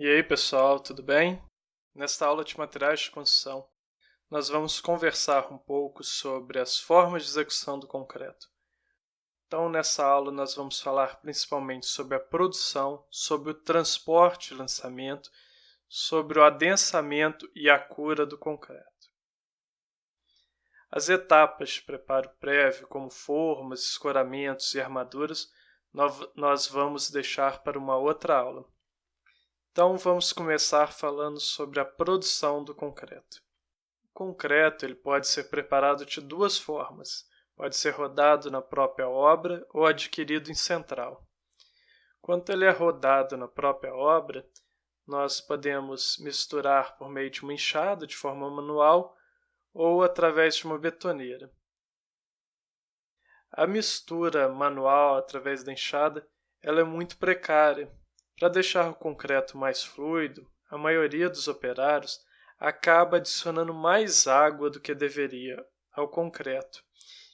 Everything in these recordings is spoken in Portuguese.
E aí, pessoal, tudo bem? Nesta aula de materiais de construção, nós vamos conversar um pouco sobre as formas de execução do concreto. Então, nessa aula, nós vamos falar principalmente sobre a produção, sobre o transporte e lançamento, sobre o adensamento e a cura do concreto. As etapas de preparo prévio, como formas, escoramentos e armaduras, nós vamos deixar para uma outra aula. Então, vamos começar falando sobre a produção do concreto. O concreto ele pode ser preparado de duas formas. Pode ser rodado na própria obra ou adquirido em central. Quando ele é rodado na própria obra, nós podemos misturar por meio de uma enxada de forma manual ou através de uma betoneira. A mistura manual através da enxada ela é muito precária. Para deixar o concreto mais fluido, a maioria dos operários acaba adicionando mais água do que deveria ao concreto,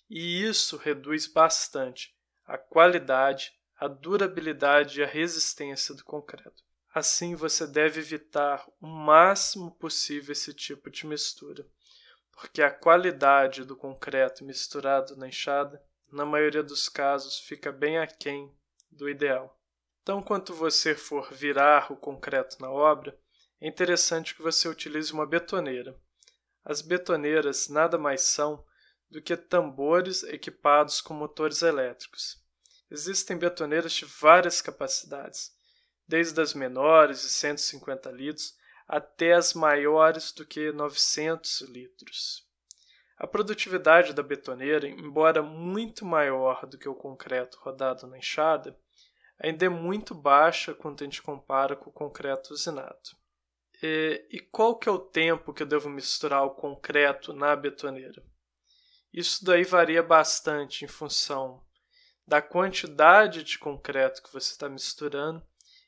e isso reduz bastante a qualidade, a durabilidade e a resistência do concreto. Assim, você deve evitar o máximo possível esse tipo de mistura, porque a qualidade do concreto misturado na enxada, na maioria dos casos, fica bem aquém do ideal. Então, quando você for virar o concreto na obra, é interessante que você utilize uma betoneira. As betoneiras nada mais são do que tambores equipados com motores elétricos. Existem betoneiras de várias capacidades, desde as menores de 150 litros até as maiores do que 900 litros. A produtividade da betoneira, embora muito maior do que o concreto rodado na enxada, ainda é muito baixa quando a gente compara com o concreto usinado. E qual que é o tempo que eu devo misturar o concreto na betoneira? Isso daí varia bastante em função da quantidade de concreto que você está misturando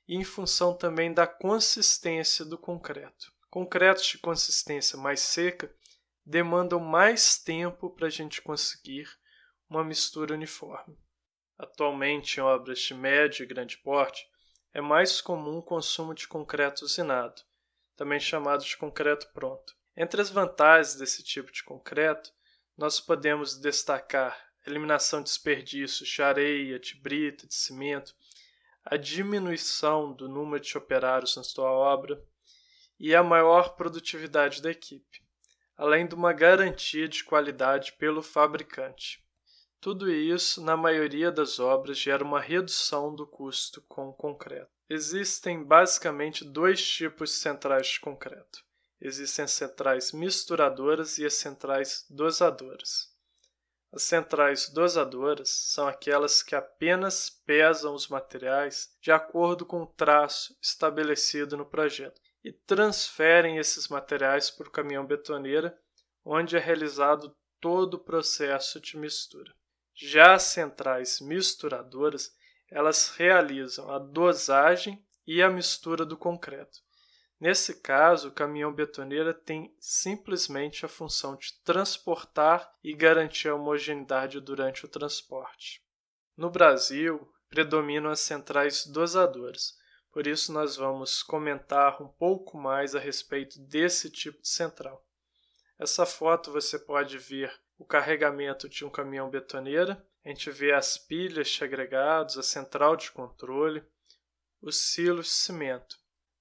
e em função também da consistência do concreto. Concretos de consistência mais seca demandam mais tempo para a gente conseguir uma mistura uniforme. Atualmente, em obras de médio e grande porte, é mais comum o consumo de concreto usinado, também chamado de concreto pronto. Entre as vantagens desse tipo de concreto, nós podemos destacar a eliminação de desperdícios de areia, de brita, de cimento, a diminuição do número de operários na sua obra e a maior produtividade da equipe, além de uma garantia de qualidade pelo fabricante. Tudo isso, na maioria das obras, gera uma redução do custo com o concreto. Existem basicamente dois tipos de centrais de concreto. Existem as centrais misturadoras e as centrais dosadoras. As centrais dosadoras são aquelas que apenas pesam os materiais de acordo com o traço estabelecido no projeto e transferem esses materiais para o caminhão betoneira, onde é realizado todo o processo de mistura. Já as centrais misturadoras, elas realizam a dosagem e a mistura do concreto. Nesse caso, o caminhão betoneira tem simplesmente a função de transportar e garantir a homogeneidade durante o transporte. No Brasil, predominam as centrais dosadoras, por isso nós vamos comentar um pouco mais a respeito desse tipo de central. Essa foto você pode ver o carregamento de um caminhão betoneira, a gente vê as pilhas de agregados, a central de controle, os silos de cimento.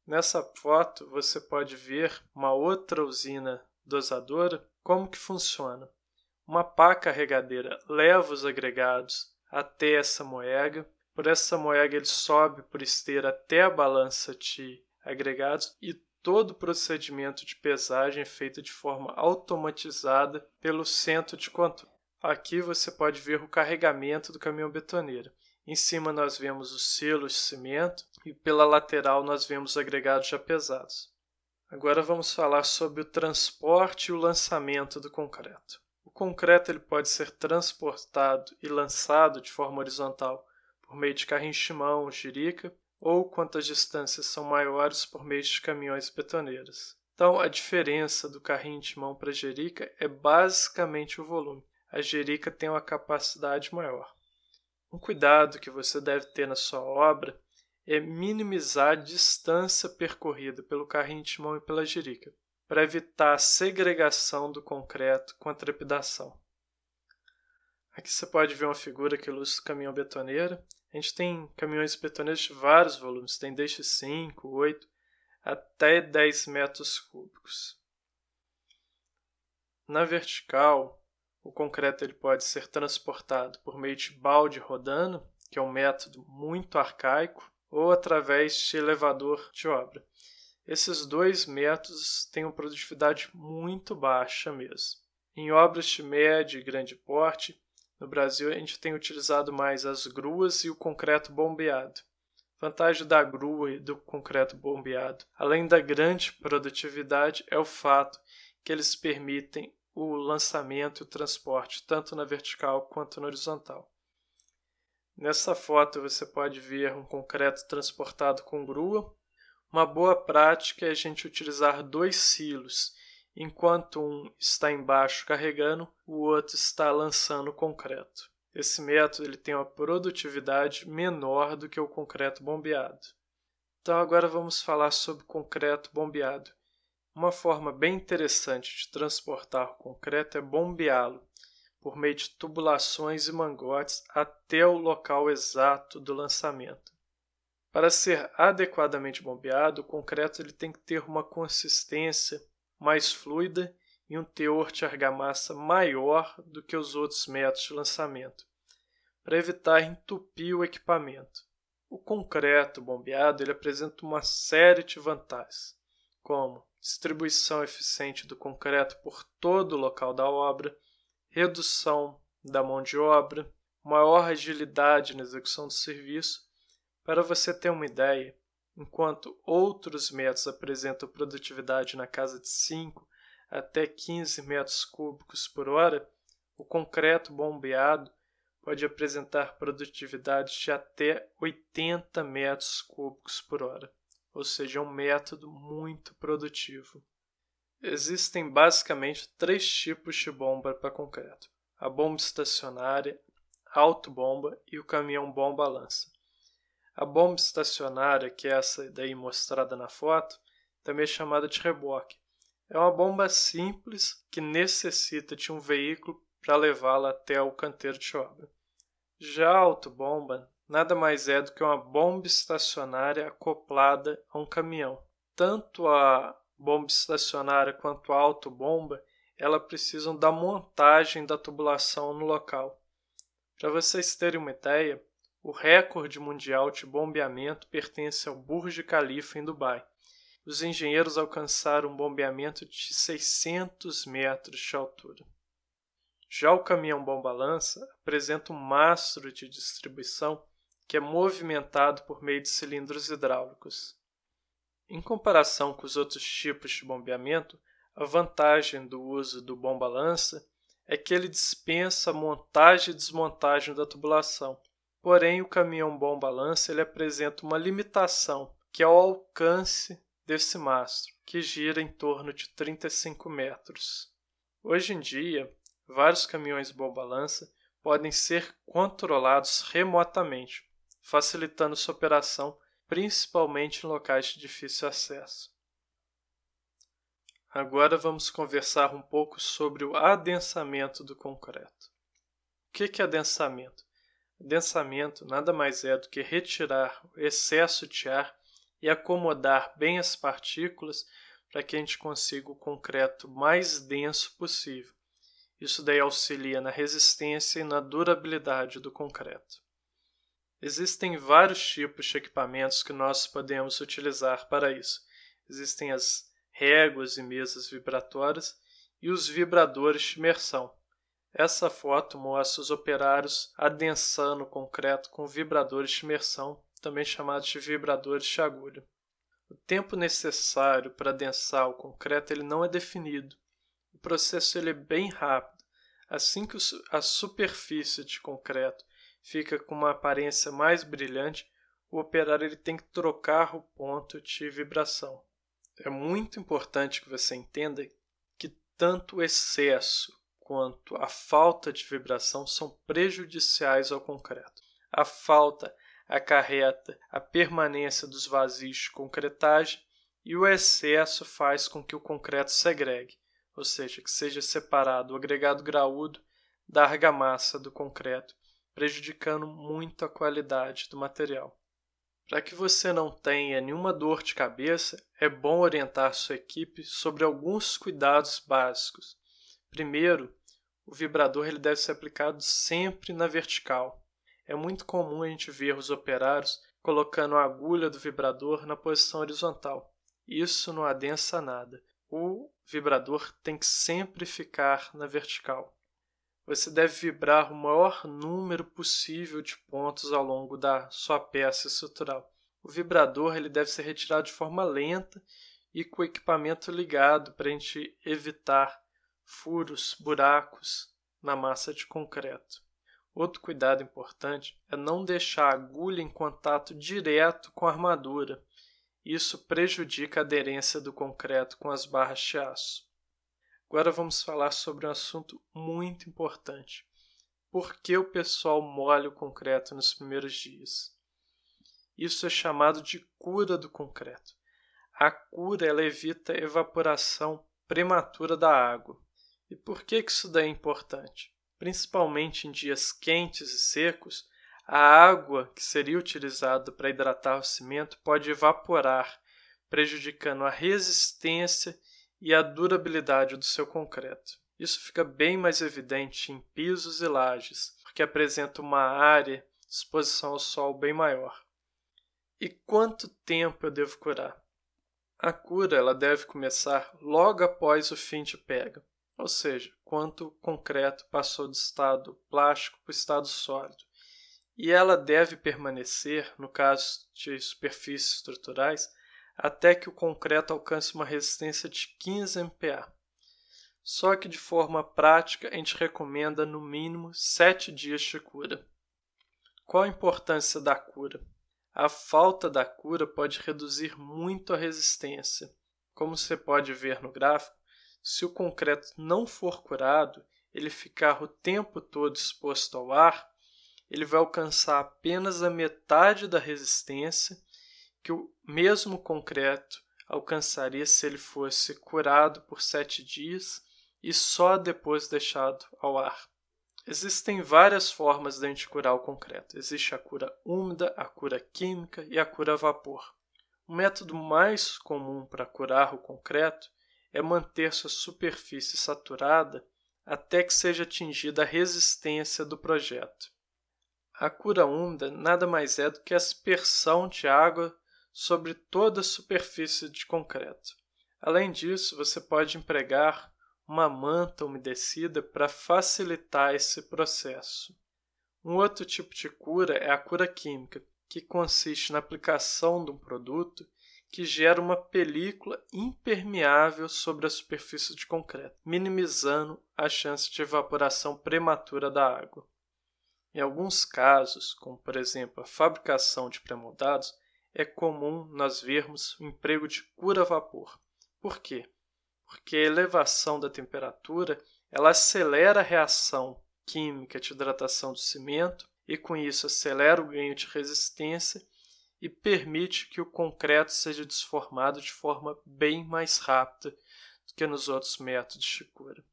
Nessa foto você pode ver uma outra usina dosadora, como que funciona. Uma pá carregadeira leva os agregados até essa moega, por essa moega ele sobe por esteira até a balança de agregados e todo o procedimento de pesagem é feito de forma automatizada pelo centro de controle. Aqui você pode ver o carregamento do caminhão betoneira. Em cima nós vemos os selos de cimento e pela lateral nós vemos agregados já pesados. Agora vamos falar sobre o transporte e o lançamento do concreto. O concreto ele pode ser transportado e lançado de forma horizontal por meio de carrinhos de mão, jirica, ou quando as distâncias são maiores por meio de caminhões betoneiras. Então, a diferença do carrinho de mão para a jerica é basicamente o volume. A jerica tem uma capacidade maior. Um cuidado que você deve ter na sua obra é minimizar a distância percorrida pelo carrinho de mão e pela jerica, para evitar a segregação do concreto com a trepidação. Aqui você pode ver uma figura que ilustra o caminhão betoneiro. A gente tem caminhões betoneiros de vários volumes, tem desde 5, 8 até 10 metros cúbicos. Na vertical, o concreto ele pode ser transportado por meio de balde rodando, que é um método muito arcaico, ou através de elevador de obra. Esses dois métodos têm uma produtividade muito baixa mesmo. Em obras de médio e grande porte, no Brasil a gente tem utilizado mais as gruas e o concreto bombeado. Vantagem da grua e do concreto bombeado, além da grande produtividade, é o fato que eles permitem o lançamento e o transporte tanto na vertical quanto na horizontal. Nessa foto você pode ver um concreto transportado com grua. Uma boa prática é a gente utilizar 2 silos, enquanto um está embaixo carregando, o outro está lançando o concreto. Esse método ele tem uma produtividade menor do que o concreto bombeado. Então agora vamos falar sobre concreto bombeado. Uma forma bem interessante de transportar o concreto é bombeá-lo por meio de tubulações e mangotes até o local exato do lançamento. Para ser adequadamente bombeado, o concreto ele tem que ter uma consistência mais fluida e um teor de argamassa maior do que os outros métodos de lançamento, para evitar entupir o equipamento. O concreto bombeado ele apresenta uma série de vantagens, como distribuição eficiente do concreto por todo o local da obra, redução da mão de obra, maior agilidade na execução do serviço. Para você ter uma ideia, enquanto outros métodos apresentam produtividade na casa de 5 até 15 metros cúbicos por hora, o concreto bombeado pode apresentar produtividade de até 80 metros cúbicos por hora, ou seja, é um método muito produtivo. Existem basicamente 3 tipos de bomba para concreto: a bomba estacionária, a autobomba e o caminhão bomba-lança. A bomba estacionária, que é essa daí mostrada na foto, também é chamada de reboque. É uma bomba simples que necessita de um veículo para levá-la até o canteiro de obra. Já a autobomba nada mais é do que uma bomba estacionária acoplada a um caminhão. Tanto a bomba estacionária quanto a autobomba, elas precisam da montagem da tubulação no local. Para vocês terem uma ideia, o recorde mundial de bombeamento pertence ao Burj Khalifa em Dubai. Os engenheiros alcançaram um bombeamento de 600 metros de altura. Já o caminhão bomba-lança apresenta um mastro de distribuição que é movimentado por meio de cilindros hidráulicos. Em comparação com os outros tipos de bombeamento, a vantagem do uso do bomba-lança é que ele dispensa a montagem e desmontagem da tubulação. Porém, o caminhão bomba-lança ele apresenta uma limitação, que é o alcance desse mastro, que gira em torno de 35 metros. Hoje em dia, vários caminhões bomba-lança podem ser controlados remotamente, facilitando sua operação, principalmente em locais de difícil acesso. Agora vamos conversar um pouco sobre o adensamento do concreto. O que é adensamento? Adensamento nada mais é do que retirar o excesso de ar e acomodar bem as partículas para que a gente consiga o concreto mais denso possível. Isso daí auxilia na resistência e na durabilidade do concreto. Existem vários tipos de equipamentos que nós podemos utilizar para isso. Existem as réguas e mesas vibratórias e os vibradores de imersão. Essa foto mostra os operários adensando o concreto com vibradores de imersão, também chamados de vibradores de agulha. O tempo necessário para adensar o concreto ele não é definido. O processo ele é bem rápido. Assim que a superfície de concreto fica com uma aparência mais brilhante, o operário ele tem que trocar o ponto de vibração. É muito importante que você entenda que tanto o excesso quanto a falta de vibração são prejudiciais ao concreto. A falta acarreta a permanência dos vazios de concretagem e o excesso faz com que o concreto segregue, ou seja, que seja separado o agregado graúdo da argamassa do concreto, prejudicando muito a qualidade do material. Para que você não tenha nenhuma dor de cabeça, é bom orientar sua equipe sobre alguns cuidados básicos. Primeiro, o vibrador ele deve ser aplicado sempre na vertical. É muito comum a gente ver os operários colocando a agulha do vibrador na posição horizontal. Isso não adensa nada. O vibrador tem que sempre ficar na vertical. Você deve vibrar o maior número possível de pontos ao longo da sua peça estrutural. O vibrador ele deve ser retirado de forma lenta e com o equipamento ligado para a gente evitar furos, buracos na massa de concreto. Outro cuidado importante é não deixar a agulha em contato direto com a armadura. Isso prejudica a aderência do concreto com as barras de aço. Agora vamos falar sobre um assunto muito importante. Por que o pessoal molha o concreto nos primeiros dias? Isso é chamado de cura do concreto. A cura ela evita a evaporação prematura da água. E por que isso daí é importante? Principalmente em dias quentes e secos, a água que seria utilizada para hidratar o cimento pode evaporar, prejudicando a resistência e a durabilidade do seu concreto. Isso fica bem mais evidente em pisos e lajes, porque apresenta uma área de exposição ao sol bem maior. E quanto tempo eu devo curar? A cura ela deve começar logo após o fim de pega, ou seja, quando o concreto passou do estado plástico para o estado sólido. E ela deve permanecer, no caso de superfícies estruturais, até que o concreto alcance uma resistência de 15 MPa. Só que de forma prática a gente recomenda no mínimo 7 dias de cura. Qual a importância da cura? A falta da cura pode reduzir muito a resistência. Como você pode ver no gráfico, se o concreto não for curado, ele ficar o tempo todo exposto ao ar, ele vai alcançar apenas a metade da resistência que o mesmo concreto alcançaria se ele fosse curado por 7 dias e só depois deixado ao ar. Existem várias formas de a gente curar o concreto. Existe a cura úmida, a cura química e a cura a vapor. O método mais comum para curar o concreto é manter sua superfície saturada até que seja atingida a resistência do projeto. A cura úmida nada mais é do que a aspersão de água sobre toda a superfície de concreto. Além disso, você pode empregar uma manta umedecida para facilitar esse processo. Um outro tipo de cura é a cura química, que consiste na aplicação de um produto que gera uma película impermeável sobre a superfície de concreto, minimizando a chance de evaporação prematura da água. Em alguns casos, como por exemplo a fabricação de pré-moldados, é comum nós vermos o emprego de cura a vapor. Por quê? Porque a elevação da temperatura ela acelera a reação química de hidratação do cimento e com isso acelera o ganho de resistência e permite que o concreto seja desformado de forma bem mais rápida do que nos outros métodos de cura.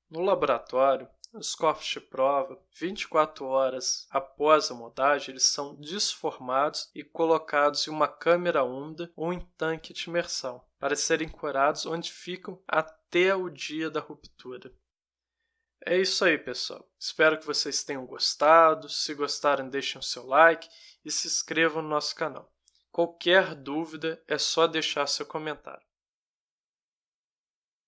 No laboratório, os corpos de prova, 24 horas após a moldagem, eles são desformados e colocados em uma câmara úmida ou em tanque de imersão, para serem curados onde ficam até o dia da ruptura. É isso aí, pessoal. Espero que vocês tenham gostado. Se gostaram, deixem o seu like e se inscrevam no nosso canal. Qualquer dúvida é só deixar seu comentário.